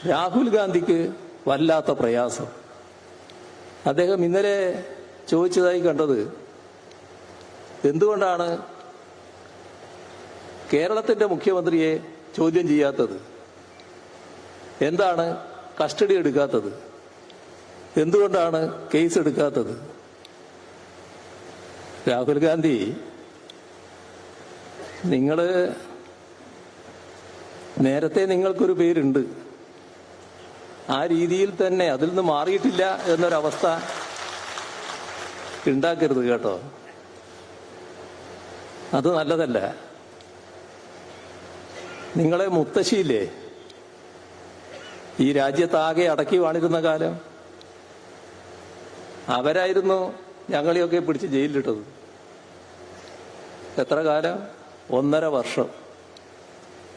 രാഹുൽ ഗാന്ധിക്ക് വല്ലാത്ത പ്രയാസം. അദ്ദേഹം ഇന്നലെ ചോദിച്ചതായി കണ്ടത്, എന്തുകൊണ്ടാണ് കേരളത്തിന്റെ മുഖ്യമന്ത്രിയെ ചോദ്യം ചെയ്യാത്തത്, എന്താണ് കസ്റ്റഡി എടുക്കാത്തത്, എന്തുകൊണ്ടാണ് കേസ് എടുക്കാത്തത്? രാഹുൽ ഗാന്ധി, നേരത്തെ നിങ്ങൾക്കൊരു പേരുണ്ട്, ആ രീതിയിൽ തന്നെ അതിൽ നിന്ന് മാറിയിട്ടില്ല എന്നൊരവസ്ഥ ഉണ്ടാക്കരുത് കേട്ടോ. അത് നല്ലതല്ല. നിങ്ങളെ മുത്തശ്ശിയില്ലേ ഈ രാജ്യത്താകെ അടക്കി വാണിരുന്ന കാലം, അവരായിരുന്നു ഞങ്ങളെയൊക്കെ പിടിച്ച് ജയിലിലിട്ടത്. എത്ര കാലം? 1.5 വർഷം.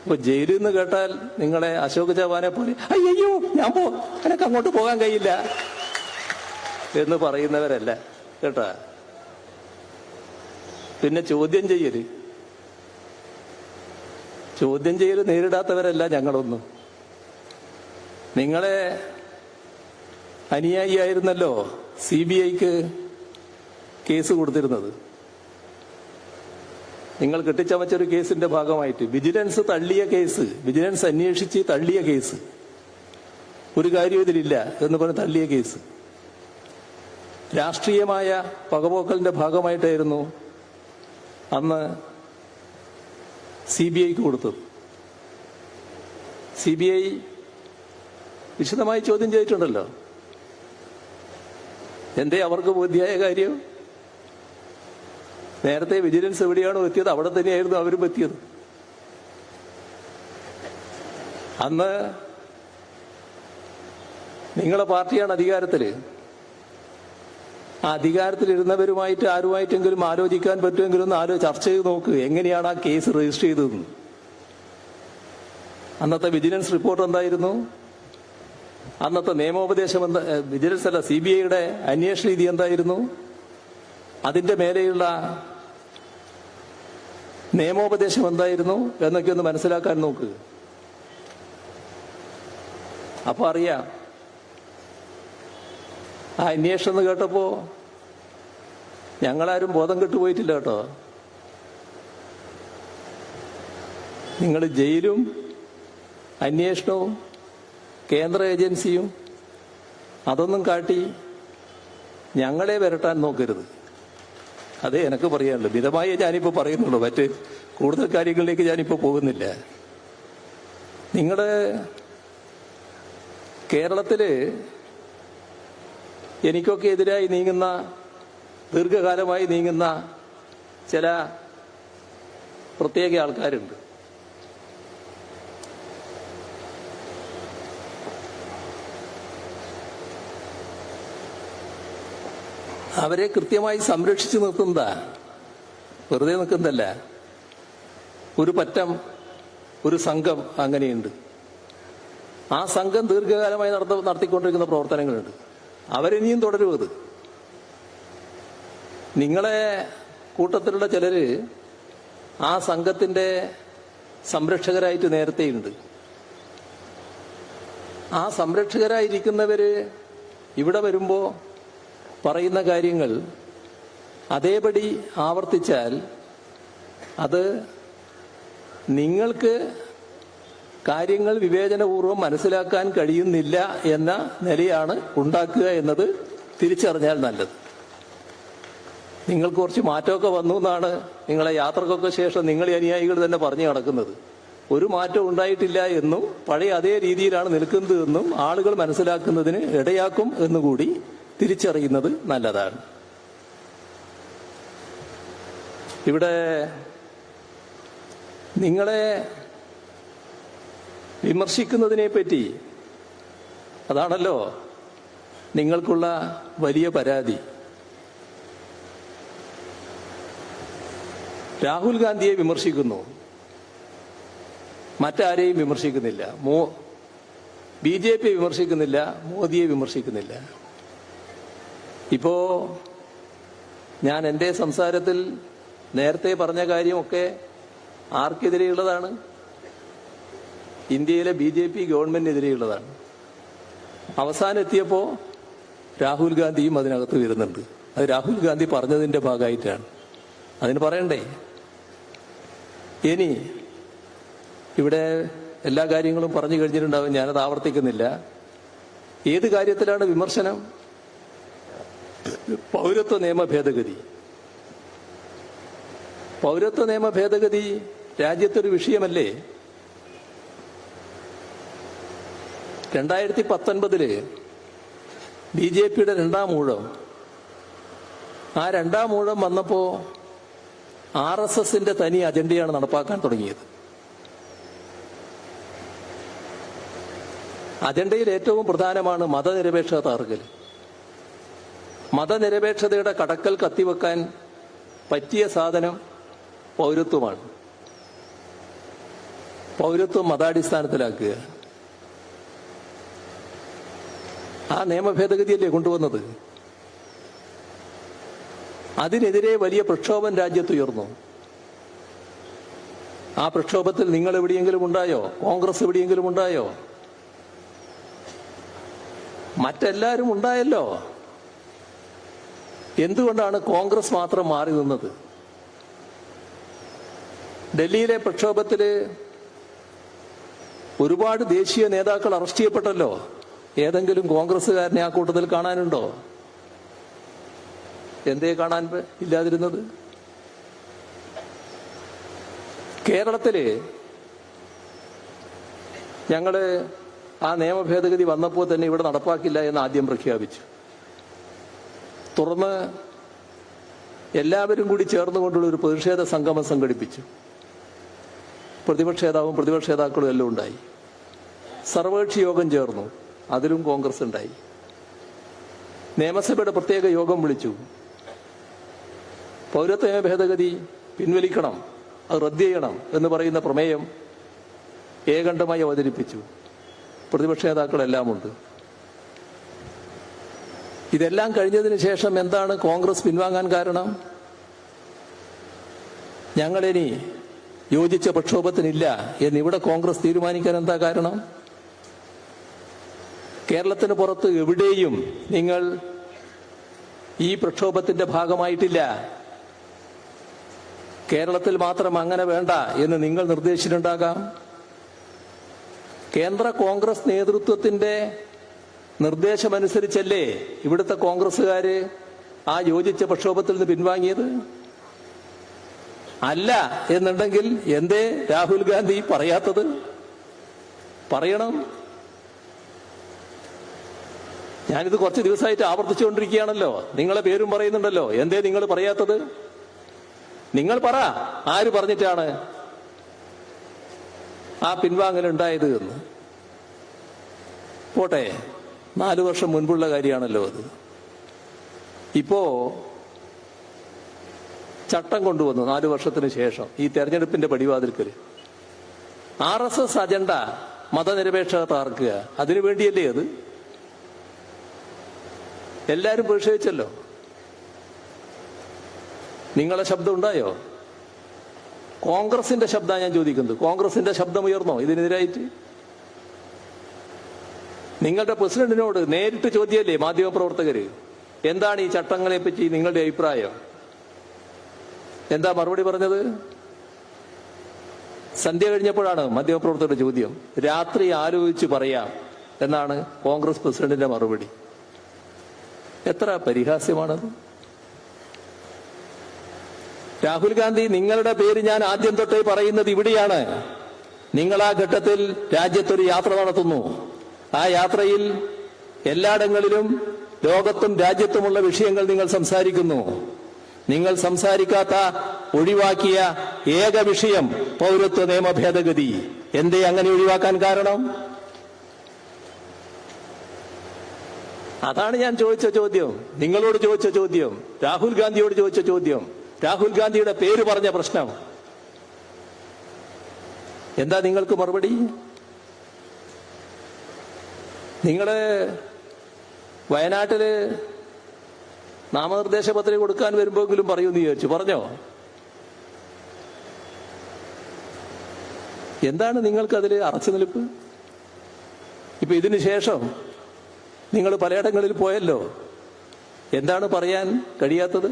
ഇപ്പൊ ജയിലിൽ നിന്ന് കേട്ടാൽ നിങ്ങളെ അശോക് ചവാനെ പോലെ അയ്യോ എനിക്ക് അങ്ങോട്ട് പോകാൻ കഴിയില്ല എന്ന് പറയുന്നവരല്ല കേട്ടാ. പിന്നെ ചോദ്യം ചെയ്യല് നേരിടാത്തവരല്ല ഞങ്ങളൊന്നും. നിങ്ങളെ അനുയായിയായിരുന്നല്ലോ CBIക്ക് കേസ് കൊടുത്തിരുന്നത്. നിങ്ങൾ കെട്ടിച്ചമച്ചൊരു കേസിന്റെ ഭാഗമായിട്ട് വിജിലൻസ് അന്വേഷിച്ച് തള്ളിയ കേസ്, ഒരു കാര്യവും ഇതിലില്ല എന്ന് പറഞ്ഞ് തള്ളിയ കേസ്, രാഷ്ട്രീയമായ പകപോക്കലിന്റെ ഭാഗമായിട്ടായിരുന്നു അന്ന് CBIക്ക് കൊടുത്തത്. CBI വിശദമായി ചോദ്യം ചെയ്തിട്ടുണ്ടല്ലോ. എന്തേ അവർക്ക് ബോധ്യായ കാര്യം? നേരത്തെ വിജിലൻസ് എവിടെയാണോ എത്തിയത് അവിടെ തന്നെയായിരുന്നു അവരും എത്തിയത്. അന്ന് നിങ്ങളെ പാർട്ടിയാണ് അധികാരത്തില്. ആ അധികാരത്തിലിരുന്നവരുമായിട്ട് ആരുമായിട്ടെങ്കിലും ആലോചിക്കാൻ പറ്റുമെങ്കിലും ഒന്ന് ചർച്ച ചെയ്ത് നോക്ക്, എങ്ങനെയാണ് ആ കേസ് രജിസ്റ്റർ ചെയ്തതെന്ന്. അന്നത്തെ വിജിലൻസ് റിപ്പോർട്ട് എന്തായിരുന്നു? അന്നത്തെ നിയമോപദേശം വിജിലൻസ് അല്ല CBIയുടെ അന്വേഷണ രീതി എന്തായിരുന്നു? അതിന്റെ മേലെയുള്ള നിയമോപദേശം എന്തായിരുന്നു എന്നൊക്കെ ഒന്ന് മനസ്സിലാക്കാൻ നോക്ക്. അപ്പൊ അറിയാം. ആ അന്വേഷണം എന്ന് കേട്ടപ്പോ ഞങ്ങളാരും ബോധം കെട്ടുപോയിട്ടില്ല കേട്ടോ. നിങ്ങൾ ജയിലും അന്വേഷണവും കേന്ദ്ര ഏജൻസിയും അതൊന്നും കാട്ടി ഞങ്ങളെ വരട്ടാൻ നോക്കരുത്. അതേ എനിക്ക് പറയാനുള്ളൂ. മിതമായി ഞാനിപ്പോ പറയുന്നുള്ളൂ, മറ്റ് കൂടുതൽ കാര്യങ്ങളിലേക്ക് ഞാനിപ്പോ പോകുന്നില്ല. നിങ്ങള് കേരളത്തില് എനിക്കൊക്കെ എതിരായി നീങ്ങുന്ന, ദീർഘകാലമായി നീങ്ങുന്ന ചില പ്രത്യേക ആൾക്കാരുണ്ട്. അവരെ കൃത്യമായി സംരക്ഷിച്ചു നിർത്തുന്നതാ, വെറുതെ നിൽക്കുന്നതല്ല. ഒരു സംഘം അങ്ങനെയുണ്ട്. ആ സംഘം ദീർഘകാലമായി നടത്തിക്കൊണ്ടിരിക്കുന്ന പ്രവർത്തനങ്ങളുണ്ട്. അവരിനിയും തുടരും. അത് നിങ്ങളെ കൂട്ടത്തിലുള്ള ചിലര് ആ സംഘത്തിന്റെ സംരക്ഷകരായിട്ട് നേരത്തെയുണ്ട്. ആ സംരക്ഷകരായിരിക്കുന്നവര് ഇവിടെ വരുമ്പോ പറയുന്ന കാര്യങ്ങൾ അതേപടി ആവർത്തിച്ചാൽ അത് നിങ്ങൾക്ക് കാര്യങ്ങൾ വിവേചനപൂർവ്വം മനസ്സിലാക്കാൻ കഴിയുന്നില്ല എന്ന നിലയാണ് ഉണ്ടാക്കുക എന്നത് തിരിച്ചറിഞ്ഞാൽ നല്ലത്. നിങ്ങൾക്ക് കുറച്ച് മാറ്റമൊക്കെ വന്നു എന്നാണ് നിങ്ങളെ യാത്രക്കൊക്കെ ശേഷം നിങ്ങളെ അനുയായികൾ തന്നെ പറഞ്ഞു നടക്കുന്നത്. ഒരു മാറ്റം ഉണ്ടായിട്ടില്ല എന്നും പഴയ അതേ രീതിയിലാണ് നിൽക്കുന്നത് എന്നും ആളുകൾ മനസ്സിലാക്കുന്നതിന് ഇടയാക്കും എന്നുകൂടി തിരിച്ചറിയുന്നത് നല്ലതാണ്. ഇവിടെ നിങ്ങളെ വിമർശിക്കുന്നതിനെ പറ്റി അതാണല്ലോ നിങ്ങൾക്കുള്ള വലിയ പരാതി. രാഹുൽ ഗാന്ധിയെ വിമർശിക്കുന്നു, മറ്റാരെയും വിമർശിക്കുന്നില്ല. BJP വിമർശിക്കുന്നില്ല, മോദിയെ വിമർശിക്കുന്നില്ല. ഇപ്പോ ഞാൻ എൻ്റെ സംസാരത്തിൽ നേരത്തെ പറഞ്ഞ കാര്യമൊക്കെ ആർക്കെതിരെയുള്ളതാണ്? ഇന്ത്യയിലെ BJP ഗവൺമെന്റിനെതിരെയുള്ളതാണ്. അവസാനം എത്തിയപ്പോൾ രാഹുൽ ഗാന്ധിയും അതിനകത്ത് വരുന്നുണ്ട്. അത് രാഹുൽ ഗാന്ധി പറഞ്ഞതിന്റെ ഭാഗമായിട്ടാണ്. അതിന് പറയണ്ടേ? ഇനി ഇവിടെ എല്ലാ കാര്യങ്ങളും പറഞ്ഞു കഴിഞ്ഞിട്ടുണ്ടാവും, ഞാനത് ആവർത്തിക്കുന്നില്ല. ഏത് കാര്യത്തിലാണ് വിമർശനം? പൗരത്വ നിയമ ഭേദഗതി. പൗരത്വ നിയമ ഭേദഗതി രാജ്യത്തൊരു വിഷയമല്ലേ? 2019 BJPയുടെ രണ്ടാം ഊഴം. ആ രണ്ടാം ഊഴം വന്നപ്പോ RSSന്റെ തനി അജണ്ടയാണ് നടപ്പാക്കാൻ തുടങ്ങിയത്. അജണ്ടയിൽ ഏറ്റവും പ്രധാനമാണ് മതനിരപേക്ഷത തകർക്കൽ. മതനിരപേക്ഷതയുടെ കടക്കൽ കത്തിവെക്കാൻ പറ്റിയ സാധനം പൗരത്വമാണ്. പൗരത്വം മതാടിസ്ഥാനത്തിലാക്കുക. ആ നിയമ ഭേദഗതിയല്ലേ കൊണ്ടുവന്നത്? അതിനെതിരെ വലിയ പ്രക്ഷോഭം രാജ്യത്തുയർന്നു. ആ പ്രക്ഷോഭത്തിൽ നിങ്ങൾ എവിടെയെങ്കിലും ഉണ്ടായോ? കോൺഗ്രസ് എവിടെയെങ്കിലും ഉണ്ടായോ? മറ്റെല്ലാവരും ഉണ്ടായല്ലോ. എന്തുകൊണ്ടാണ് കോൺഗ്രസ് മാത്രം മാറി നിന്നത്? ഡൽഹിയിലെ പ്രക്ഷോഭത്തില് ഒരുപാട് ദേശീയ നേതാക്കൾ അറസ്റ്റ് ചെയ്യപ്പെട്ടല്ലോ. ഏതെങ്കിലും കോൺഗ്രസ്സുകാരനെ ആ കൂട്ടത്തിൽ കാണാനുണ്ടോ? എന്തേ കാണാൻ ഇല്ലാതിരുന്നത്? കേരളത്തില് ഞങ്ങള് ആ നിയമ ഭേദഗതി വന്നപ്പോൾ തന്നെ ഇവിടെ നടപ്പാക്കില്ല എന്ന് ആദ്യം പ്രഖ്യാപിച്ചു. തുടർന്ന് എല്ലാവരും കൂടി ചേർന്നുകൊണ്ടുള്ള ഒരു പ്രതിഷേധ സംഗമം സംഘടിപ്പിച്ചു. പ്രതിപക്ഷ നേതാവും പ്രതിപക്ഷ നേതാക്കളും എല്ലാം ഉണ്ടായി. സർവകക്ഷി യോഗം ചേർന്നു, അതിലും കോൺഗ്രസ് ഉണ്ടായി. നിയമസഭയുടെ പ്രത്യേക യോഗം വിളിച്ചു. പൗരത്വ നിയമ ഭേദഗതി പിൻവലിക്കണം, അത് റദ്ദ് ചെയ്യണം എന്ന് പറയുന്ന പ്രമേയം ഏകണ്ഠമായി അവതരിപ്പിച്ചു. പ്രതിപക്ഷ നേതാക്കളെല്ലാം ഉണ്ട്. ഇതെല്ലാം കഴിഞ്ഞതിന് ശേഷം എന്താണ് കോൺഗ്രസ് പിൻവാങ്ങാൻ കാരണം? ഞങ്ങളിനി യോജിച്ച പ്രക്ഷോഭത്തിനില്ല എന്നിവിടെ കോൺഗ്രസ് തീരുമാനിക്കാൻ എന്താ കാരണം? കേരളത്തിന് പുറത്ത് എവിടെയും നിങ്ങൾ ഈ പ്രക്ഷോഭത്തിന്റെ ഭാഗമായിട്ടില്ല. കേരളത്തിൽ മാത്രം അങ്ങനെ വേണ്ട എന്ന് നിങ്ങൾ നിർദ്ദേശിച്ചിട്ടുണ്ടാകാം. കേന്ദ്ര കോൺഗ്രസ് നേതൃത്വത്തിന്റെ നിർദ്ദേശമനുസരിച്ചല്ലേ ഇവിടുത്തെ കോൺഗ്രസുകാര് ആ യോജിച്ച പ്രക്ഷോഭത്തിൽ നിന്ന് പിൻവാങ്ങിയത്? അല്ല എന്നുണ്ടെങ്കിൽ എന്തേ രാഹുൽ ഗാന്ധി പറയാത്തത്? പറയണം. ഞാനിത് കുറച്ച് ദിവസമായിട്ട് ആവർത്തിച്ചുകൊണ്ടിരിക്കുകയാണല്ലോ. നിങ്ങളെ പേരും പറയുന്നുണ്ടല്ലോ. എന്തേ നിങ്ങൾ പറയാത്തത്? നിങ്ങൾ പറ, ആര് പറഞ്ഞിട്ടാണ് ആ പിൻവാങ്ങൽ ഉണ്ടായത് എന്ന്? പോട്ടെ, 4 വർഷം മുൻപുള്ള കാര്യമാണല്ലോ അത്. ഇപ്പോ ചട്ടം കൊണ്ടുവന്നു 4 വർഷത്തിന് ശേഷം ഈ തെരഞ്ഞെടുപ്പിന്റെ പടിവാതിൽക്കൽ. RSS അജണ്ട മതനിരപേക്ഷത തകർക്കുക, അതിനു വേണ്ടിയല്ലേ അത്? എല്ലാരും പ്രതിഷേധിച്ചല്ലോ. നിങ്ങളെ ശബ്ദം ഉണ്ടായോ? കോൺഗ്രസിന്റെ ശബ്ദമാണ് ഞാൻ ചോദിക്കുന്നത്. കോൺഗ്രസിന്റെ ശബ്ദം ഉയർന്നോ ഇതിനെതിരായിട്ട്? നിങ്ങളുടെ പ്രസിഡന്റിനോട് നേരിട്ട് ചോദ്യമല്ലേ മാധ്യമപ്രവർത്തകര്, എന്താണ് ഈ ചട്ടങ്ങളെ പറ്റി നിങ്ങളുടെ അഭിപ്രായം? എന്താ മറുപടി പറഞ്ഞത്? സന്ധ്യ കഴിഞ്ഞപ്പോഴാണ് മാധ്യമപ്രവർത്തകരുടെ ചോദ്യം. രാത്രി ആലോചിച്ച് പറയാം എന്നാണ് കോൺഗ്രസ് പ്രസിഡന്റിന്റെ മറുപടി. എത്ര പരിഹാസ്യമാണത്! രാഹുൽ ഗാന്ധി, നിങ്ങളുടെ പേര് ഞാൻ ആദ്യം തൊട്ടേ പറയുന്നത് ഇവിടെയാണ്. നിങ്ങൾ ആ ഘട്ടത്തിൽ രാജ്യത്തൊരു യാത്ര നടത്തുന്നു. ആ യാത്രയിൽ എല്ലായിടങ്ങളിലും ലോകത്തും രാജ്യത്തുമുള്ള വിഷയങ്ങൾ നിങ്ങൾ സംസാരിക്കുന്നു. നിങ്ങൾ സംസാരിക്കാത്ത, ഒഴിവാക്കിയ ഏക വിഷയം പൗരത്വ നിയമ ഭേദഗതി. എന്തേ അങ്ങനെ ഒഴിവാക്കാൻ കാരണം? അതാണ് ഞാൻ ചോദിച്ച ചോദ്യം, നിങ്ങളോട് ചോദിച്ച ചോദ്യം, രാഹുൽ ഗാന്ധിയോട് ചോദിച്ച ചോദ്യം. രാഹുൽ ഗാന്ധിയുടെ പേര് പറഞ്ഞ പ്രശ്നം എന്താ നിങ്ങൾക്ക് മറുപടി? നിങ്ങള് വയനാട്ടില് നാമനിർദ്ദേശ പത്രിക കൊടുക്കാൻ വരുമ്പോഴെങ്കിലും പറയൂന്ന് വിചാരിച്ചു. പറഞ്ഞോ? എന്താണ് നിങ്ങൾക്കതിൽ അറച്ചു നിൽപ്പ്? ഇപ്പൊ ഇതിനു ശേഷം നിങ്ങൾ പലയിടങ്ങളിൽ പോയല്ലോ, എന്താണ് പറയാൻ കഴിയാത്തത്?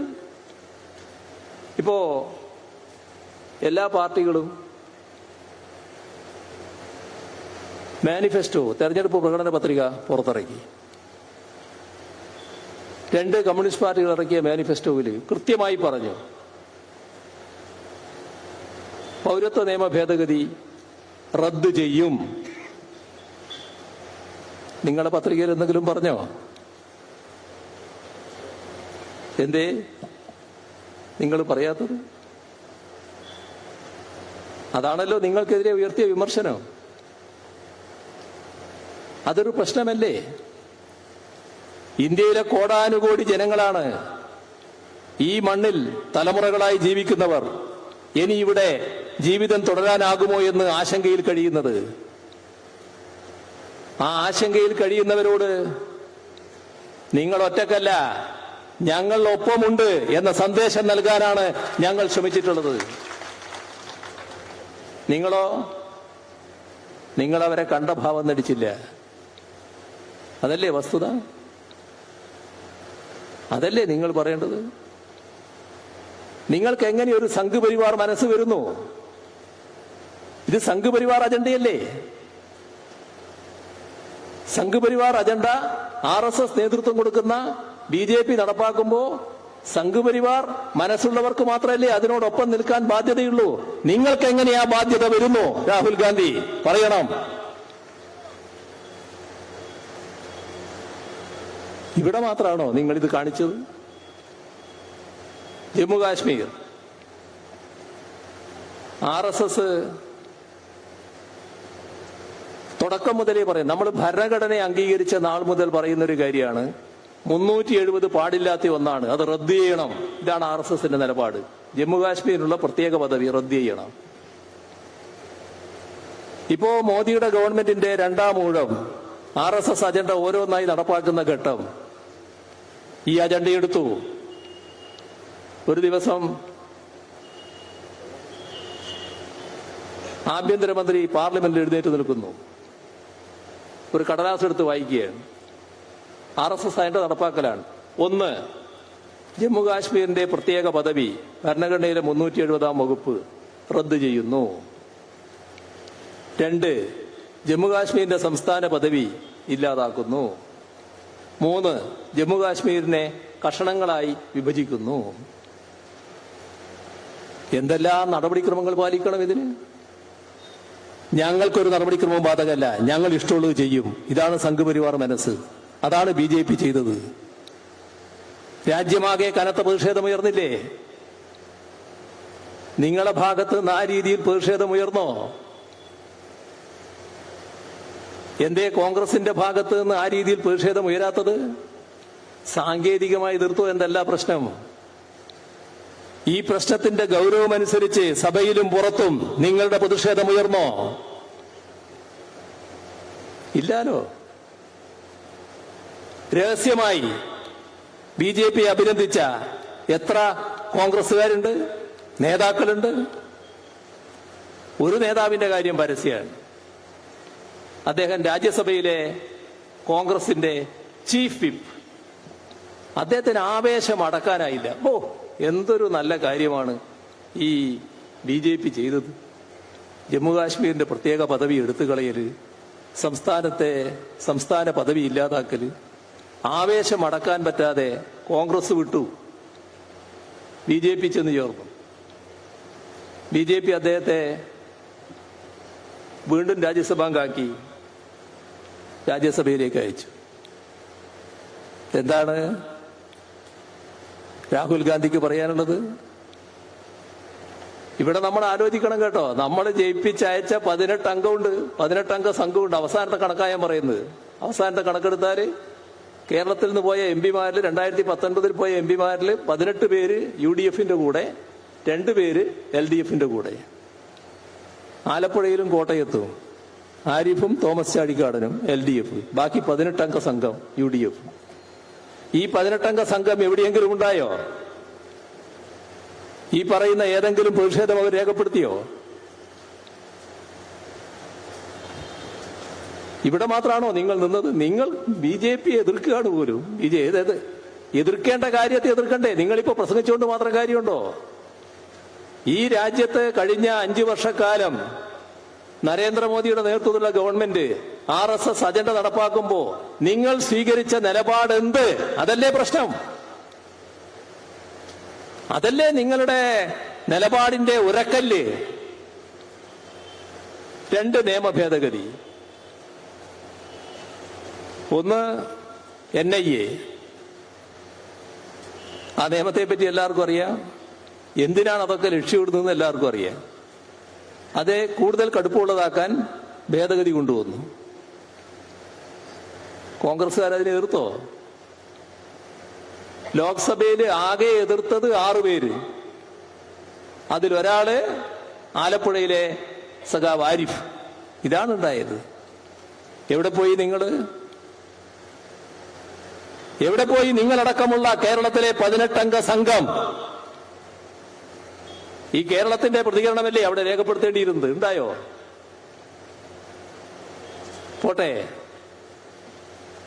ഇപ്പോ എല്ലാ പാർട്ടികളും മാനിഫെസ്റ്റോ, തെരഞ്ഞെടുപ്പ് പ്രകടന പത്രിക പുറത്തിറക്കി. 2 കമ്മ്യൂണിസ്റ്റ് പാർട്ടികൾ ഇറക്കിയ മാനിഫെസ്റ്റോയിൽ കൃത്യമായി പറഞ്ഞു, പൗരത്വ നിയമ ഭേദഗതി റദ്ദ് ചെയ്യും. നിങ്ങളുടെ പത്രികയിൽ എന്തെങ്കിലും പറഞ്ഞോ? എന്തേ നിങ്ങൾ പറയാത്തത്? അതാണല്ലോ നിങ്ങൾക്കെതിരെ ഉയർത്തിയ വിമർശനം. അതൊരു പ്രശ്നമല്ലേ? ഇന്ത്യയിലെ കോടാനുകോടി ജനങ്ങളാണ് ഈ മണ്ണിൽ തലമുറകളായി ജീവിക്കുന്നവർ. ഇനി ഇവിടെ ജീവിതം തുടരാനാകുമോ എന്ന് ആശങ്കയിൽ കഴിയുന്നത്. ആ ആശങ്കയിൽ കഴിയുന്നവരോട് നിങ്ങൾ ഒറ്റക്കല്ല, ഞങ്ങൾ ഒപ്പമുണ്ട് എന്ന സന്ദേശം നൽകാനാണ് ഞങ്ങൾ ശ്രമിച്ചിട്ടുള്ളത്. നിങ്ങളോ? നിങ്ങളവരെ കണ്ട ഭാവം നടിച്ചില്ല. അതല്ലേ വസ്തുത? അതല്ലേ നിങ്ങൾ പറയേണ്ടത്? നിങ്ങൾക്ക് എങ്ങനെ ഒരു സംഘപരിവാർ മനസ്സ് വരുന്നു? ഇത് സംഘപരിവാർ അജണ്ടയല്ലേ? സംഘപരിവാർ അജണ്ട RSS നേതൃത്വം കൊടുക്കുന്ന BJP നടപ്പാക്കുമ്പോ സംഘപരിവാർ മനസ്സുള്ളവർക്ക് മാത്രമല്ലേ അതിനോടൊപ്പം നിൽക്കാൻ ബാധ്യതയുള്ളൂ. നിങ്ങൾക്ക് എങ്ങനെ ആ ബാധ്യത വരുന്നു? രാഹുൽ ഗാന്ധി പറയണം. ഇവിടെ മാത്രമാണോ നിങ്ങളിത് കാണിച്ചത്? ജമ്മു കാശ്മീർ RSS തുടക്കം മുതലേ പറയും. നമ്മൾ ഭരണഘടനയെ അംഗീകരിച്ച നാൾ മുതൽ പറയുന്ന ഒരു കാര്യമാണ്, 370 പാടില്ലാത്ത ഒന്നാണ്, അത് റദ്ദ് ചെയ്യണം. ഇതാണ് RSSന്റെ നിലപാട്. ജമ്മു കാശ്മീരിനുള്ള പ്രത്യേക പദവി റദ്ദ് ചെയ്യണം. ഇപ്പോ മോദിയുടെ ഗവൺമെന്റിന്റെ 2ാം ഊഴം RSS അജണ്ട ഓരോന്നായി നടപ്പാക്കുന്ന ഘട്ടം. ഈ അജണ്ട എടുത്തു. ഒരു ദിവസം ആഭ്യന്തരമന്ത്രി പാർലമെന്റിൽ എഴുന്നേറ്റ് നിൽക്കുന്നു, ഒരു കടലാസ് എടുത്ത് വായിക്കുകയാണ്. RSS agenda നടപ്പാക്കലാണ്. 1, ജമ്മു കാശ്മീരിന്റെ പ്രത്യേക പദവി ഭരണഘടനയിലെ 370-ാം വകുപ്പ് റദ്ദ് ചെയ്യുന്നു. 2, ജമ്മു കാശ്മീരിന്റെ സംസ്ഥാന പദവി ഇല്ലാതാക്കുന്നു. 3, ജമ്മു കാശ്മീരിനെ കഷണങ്ങളായി വിഭജിക്കുന്നു. എന്തെല്ലാം നടപടിക്രമങ്ങൾ പാലിക്കണം ഇതിന്? ഞങ്ങൾക്കൊരു നടപടിക്രമവും ബാധകമല്ല, ഞങ്ങൾ ഇഷ്ടമുള്ളത് ചെയ്യും. ഇതാണ് സംഘപരിവാർ മനസ്സ്. അതാണ് BJP ചെയ്തത്. രാജ്യമാകെ കനത്ത പ്രതിഷേധമുയർന്നില്ലേ? നിങ്ങളുടെ ഭാഗത്ത് നിന്ന് ആ രീതിയിൽ പ്രതിഷേധമുയർന്നോ? എന്തേ കോൺഗ്രസിന്റെ ഭാഗത്ത് നിന്ന് ആ രീതിയിൽ പ്രതിഷേധം ഉയരാത്തത്? സാങ്കേതികമായി എതിർത്തോ എന്തല്ല പ്രശ്നം. ഈ പ്രശ്നത്തിന്റെ ഗൗരവമനുസരിച്ച് സഭയിലും പുറത്തും നിങ്ങളുടെ പ്രതിഷേധം ഉയർന്നോ? ഇല്ലാലോ. രഹസ്യമായി BJP അഭിനന്ദിച്ച എത്ര കോൺഗ്രസുകാരുണ്ട്, നേതാക്കളുണ്ട്? ഒരു നേതാവിന്റെ കാര്യം പരസ്യമാണ്. അദ്ദേഹം രാജ്യസഭയിലെ കോൺഗ്രസിന്റെ ചീഫ് വിപ്പ്. അദ്ദേഹത്തിന് ആവേശം അടക്കാനായില്ല. എന്തൊരു നല്ല കാര്യമാണ് ഈ BJP ചെയ്തത്. ജമ്മുകാശ്മീരിന്റെ പ്രത്യേക പദവി എടുത്തു കളയല്, സംസ്ഥാന പദവി ഇല്ലാതാക്കല്, ആവേശം അടക്കാൻ പറ്റാതെ കോൺഗ്രസ് വിട്ടു, BJP ചെന്ന് ചേർന്നു. BJP അദ്ദേഹത്തെ വീണ്ടും രാജ്യസഭാംഗമാക്കി രാജ്യസഭയിലേക്ക് അയച്ചു. എന്താണ് രാഹുൽ ഗാന്ധിക്ക് പറയാനുള്ളത്? ഇവിടെ നമ്മൾ ആലോചിക്കണം കേട്ടോ. നമ്മൾ ജയിപ്പിച്ചയച്ച 18 അംഗമുണ്ട്, 18 അംഗ സംഘമുണ്ട്. അവസാനത്തെ കണക്കാണ് ഞാൻ പറയുന്നത്. അവസാനത്തെ കണക്കെടുത്താൽ കേരളത്തിൽ നിന്ന് പോയ MP-മാരിൽ 2019 പോയ MP-മാരിൽ 18 പേര് UDF-ന്റെ കൂടെ, 2 പേര് LDF-ന്റെ കൂടെ. ആലപ്പുഴയിലും കോട്ടയത്തും ആരിഫും തോമസ് ചാഴിക്കാടനും LDF, ബാക്കി 18 അംഗ സംഘം UDF. ഈ 18 അംഗ സംഘം എവിടെയെങ്കിലും ഉണ്ടായോ? ഈ പറയുന്ന ഏതെങ്കിലും പ്രതിഷേധം അവർ രേഖപ്പെടുത്തിയോ? ഇവിടെ മാത്രമാണോ നിങ്ങൾ നിന്നത്? നിങ്ങൾ ബി ജെ പി എതിർക്കുകയാണ് പോലും. എതിർക്കേണ്ട കാര്യത്തെ എതിർക്കണ്ടേ? നിങ്ങളിപ്പോ പ്രസംഗിച്ചുകൊണ്ട് മാത്രം കാര്യമുണ്ടോ? ഈ രാജ്യത്ത് കഴിഞ്ഞ 5 വർഷക്കാലം നരേന്ദ്രമോദിയുടെ നേതൃത്വത്തിലുള്ള ഗവൺമെന്റ് RSS അജണ്ട നടപ്പാക്കുമ്പോ നിങ്ങൾ സ്വീകരിച്ച നിലപാട് എന്ത്? അതല്ലേ പ്രശ്നം? അതല്ലേ നിങ്ങളുടെ നിലപാടിന്റെ ഉരക്കല്ല്? 2 നിയമ ഭേദഗതി. ഒന്ന് NIA. ആ നിയമത്തെ പറ്റി എല്ലാവർക്കും അറിയാം. എന്തിനാണ് അതൊക്കെ ലക്ഷ്യമിടുന്നതെന്ന് എല്ലാവർക്കും അറിയാം. അത് കൂടുതൽ കടുപ്പമുള്ളതാക്കാൻ ഭേദഗതി കൊണ്ടുവന്നു. കോൺഗ്രസ്സുകാർ അതിനെ എതിർത്തോ? ലോക്സഭയിൽ ആകെ എതിർത്തത് 6 പേര്. അതിലൊരാള് ആലപ്പുഴയിലെ സഖാവ് ആരിഫ്. ഇതാണ് ഉണ്ടായത്. എവിടെ പോയി നിങ്ങൾ? എവിടെ പോയി നിങ്ങളടക്കമുള്ള കേരളത്തിലെ 18 അംഗ സംഘം? ഈ കേരളത്തിന്റെ പ്രതികരണമല്ലേ അവിടെ രേഖപ്പെടുത്തേണ്ടിയിരുന്നത്? ഉണ്ടായോ? പോട്ടെ,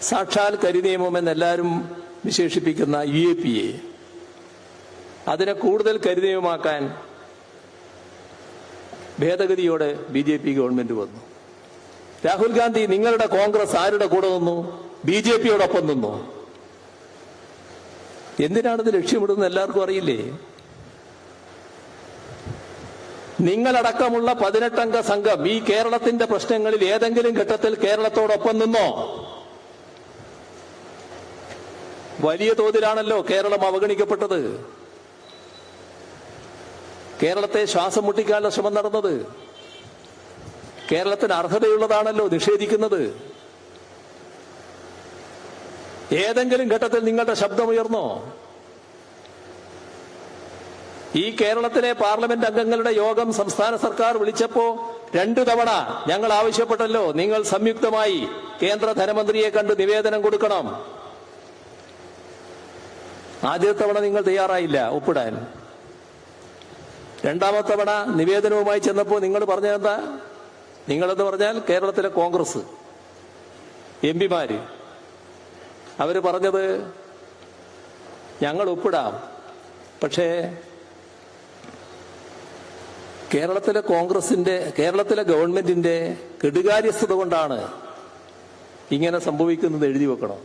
സാക്ഷാൽ കരിനിയമം എന്നെല്ലാവരും വിശേഷിപ്പിക്കുന്ന UAPA അതിനെ കൂടുതൽ കരിനിയമമാക്കാൻ ഭേദഗതിയോടെ BJP ഗവൺമെന്റ് വന്നു. രാഹുൽ ഗാന്ധി, നിങ്ങളുടെ കോൺഗ്രസ് ആരുടെ കൂടെ നിന്നു? BJPയോടൊപ്പം നിന്നു. എന്തിനാണിത് ലക്ഷ്യമിടുന്നത് എല്ലാവർക്കും അറിയില്ലേ? നിങ്ങളടക്കമുള്ള 18 അംഗ സംഘം ഈ കേരളത്തിന്റെ പ്രശ്നങ്ങളിൽ ഏതെങ്കിലും ഘട്ടത്തിൽ കേരളത്തോടൊപ്പം നിന്നോ? വലിയ തോതിലാണല്ലോ കേരളം അവഗണിക്കപ്പെട്ടത്. കേരളത്തെ ശ്വാസം മുട്ടിക്കാനുള്ള ശ്രമം നടന്നത്. കേരളത്തിന് അർഹതയുള്ളതാണല്ലോ നിഷേധിക്കുന്നത്. ഏതെങ്കിലും ഘട്ടത്തിൽ നിങ്ങളുടെ ശബ്ദമുയർന്നോ? ഈ കേരളത്തിലെ പാർലമെന്റ് അംഗങ്ങളുടെ യോഗം സംസ്ഥാന സർക്കാർ വിളിച്ചപ്പോ 2 തവണ ഞങ്ങൾ ആവശ്യപ്പെട്ടല്ലോ, നിങ്ങൾ സംയുക്തമായി കേന്ദ്ര ധനമന്ത്രിയെ കണ്ട് നിവേദനം കൊടുക്കണം. ആദ്യത്തെ തവണ നിങ്ങൾ തയ്യാറായില്ല ഒപ്പിടാൻ. 2ാമത്തെ തവണ നിവേദനവുമായി ചെന്നപ്പോ നിങ്ങൾ പറഞ്ഞതെന്താ? നിങ്ങളെന്ന് പറഞ്ഞാൽ കേരളത്തിലെ കോൺഗ്രസ് MPമാര്. അവര് പറഞ്ഞത് ഞങ്ങൾ ഒപ്പിടാം, പക്ഷേ കേരളത്തിലെ ഗവൺമെന്റിന്റെ കെടുകാര്യസ്ഥത കൊണ്ടാണ് ഇങ്ങനെ സംഭവിക്കുന്നത് എഴുതി വെക്കണം.